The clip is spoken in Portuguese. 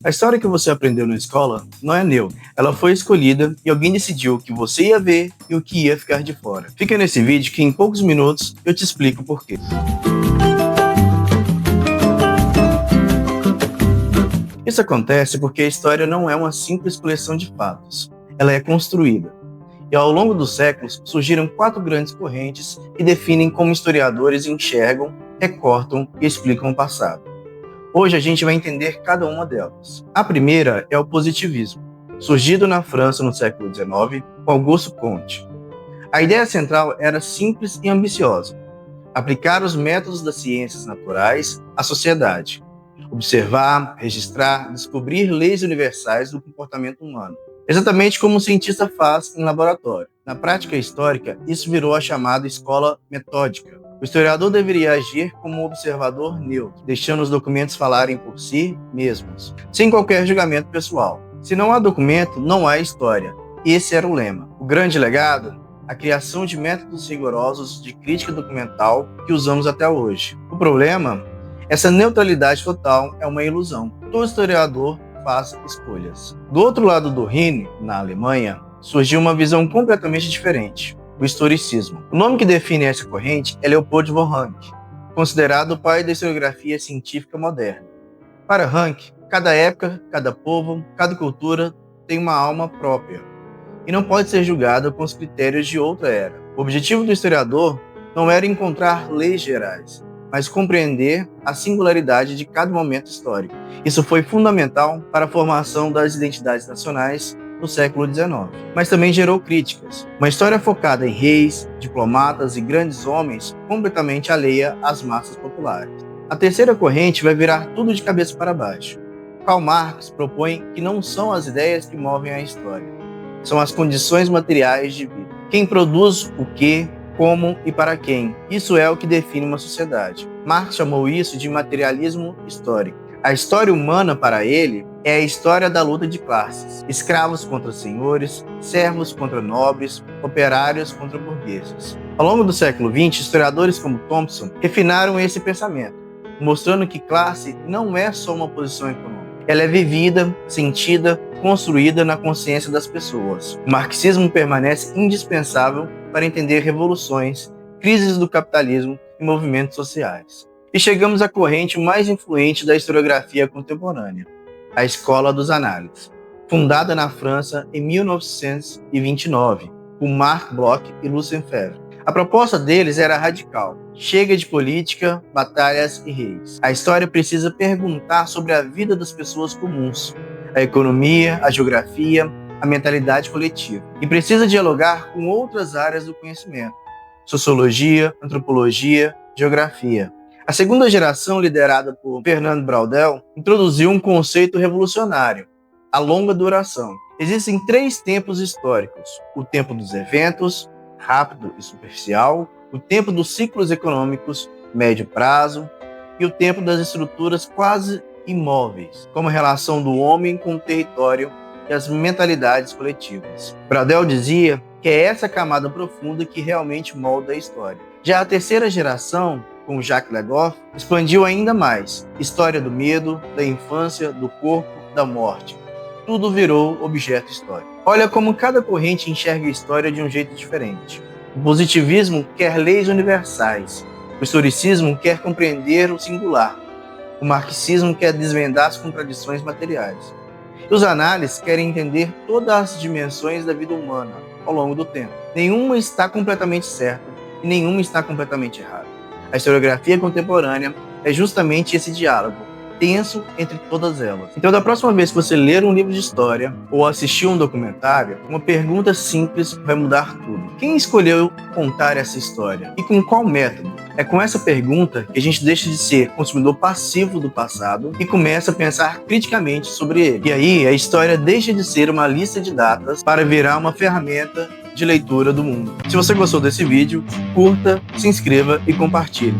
A história que você aprendeu na escola não é neutra. Ela foi escolhida e alguém decidiu o que você ia ver e o que ia ficar de fora. Fica nesse vídeo que em poucos minutos eu te explico por quê. Isso acontece porque a história não é uma simples coleção de fatos. Ela é construída. E ao longo dos séculos surgiram 4 grandes correntes que definem como historiadores enxergam, recortam e explicam o passado. Hoje a gente vai entender cada uma delas. A primeira é o positivismo, surgido na França no século XIX com Auguste Comte. A ideia central era simples e ambiciosa: aplicar os métodos das ciências naturais à sociedade, observar, registrar, descobrir leis universais do comportamento humano, exatamente como um cientista faz em laboratório. Na prática histórica, isso virou a chamada escola metódica. O historiador deveria agir como um observador neutro, deixando os documentos falarem por si mesmos, sem qualquer julgamento pessoal. Se não há documento, não há história. Esse era o lema. O grande legado? A criação de métodos rigorosos de crítica documental que usamos até hoje. O problema? Essa neutralidade total é uma ilusão. Todo historiador faz escolhas. Do outro lado do Rhine, na Alemanha, surgiu uma visão completamente diferente: o historicismo. O nome que define essa corrente é Leopold von Ranke, considerado o pai da historiografia científica moderna. Para Ranke, cada época, cada povo, cada cultura tem uma alma própria e não pode ser julgada com os critérios de outra era. O objetivo do historiador não era encontrar leis gerais, mas compreender a singularidade de cada momento histórico. Isso foi fundamental para a formação das identidades nacionais no século XIX, mas também gerou críticas. Uma história focada em reis, diplomatas e grandes homens completamente alheia às massas populares. A terceira corrente vai virar tudo de cabeça para baixo. Karl Marx propõe que não são as ideias que movem a história, são as condições materiais de vida. Quem produz o quê, como e para quem. Isso é o que define uma sociedade. Marx chamou isso de materialismo histórico. A história humana, para ele, é a história da luta de classes: escravos contra senhores, servos contra nobres, operários contra burgueses. Ao longo do século XX, historiadores como Thompson refinaram esse pensamento, mostrando que classe não é só uma posição econômica. Ela é vivida, sentida, construída na consciência das pessoas. O marxismo permanece indispensável para entender revoluções, crises do capitalismo e movimentos sociais. E chegamos à corrente mais influente da historiografia contemporânea, a Escola dos Análises, fundada na França em 1929, por Marc Bloch e Lucien Febvre. A proposta deles era radical: chega de política, batalhas e reis. A história precisa perguntar sobre a vida das pessoas comuns, a economia, a geografia, a mentalidade coletiva. E precisa dialogar com outras áreas do conhecimento: sociologia, antropologia, geografia. A segunda geração, liderada por Fernand Braudel, introduziu um conceito revolucionário: a longa duração. Existem 3 tempos históricos: o tempo dos eventos, rápido e superficial; o tempo dos ciclos econômicos, médio prazo; e o tempo das estruturas quase imóveis, como a relação do homem com o território e as mentalidades coletivas. Braudel dizia que é essa camada profunda que realmente molda a história. Já a terceira geração, com Jacques Legoff, expandiu ainda mais: história do medo, da infância, do corpo, da morte. Tudo virou objeto histórico. Olha como cada corrente enxerga a história de um jeito diferente. O positivismo quer leis universais. O historicismo quer compreender o singular. O marxismo quer desvendar as contradições materiais. E os análises querem entender todas as dimensões da vida humana ao longo do tempo. Nenhuma está completamente certa e nenhuma está completamente errada. A historiografia contemporânea é justamente esse diálogo tenso entre todas elas. Então, da próxima vez que você ler um livro de história ou assistir um documentário, uma pergunta simples vai mudar tudo: quem escolheu contar essa história? E com qual método? É com essa pergunta que a gente deixa de ser consumidor passivo do passado e começa a pensar criticamente sobre ele. E aí, a história deixa de ser uma lista de datas para virar uma ferramenta de leitura do mundo. Se você gostou desse vídeo, curta, se inscreva e compartilhe.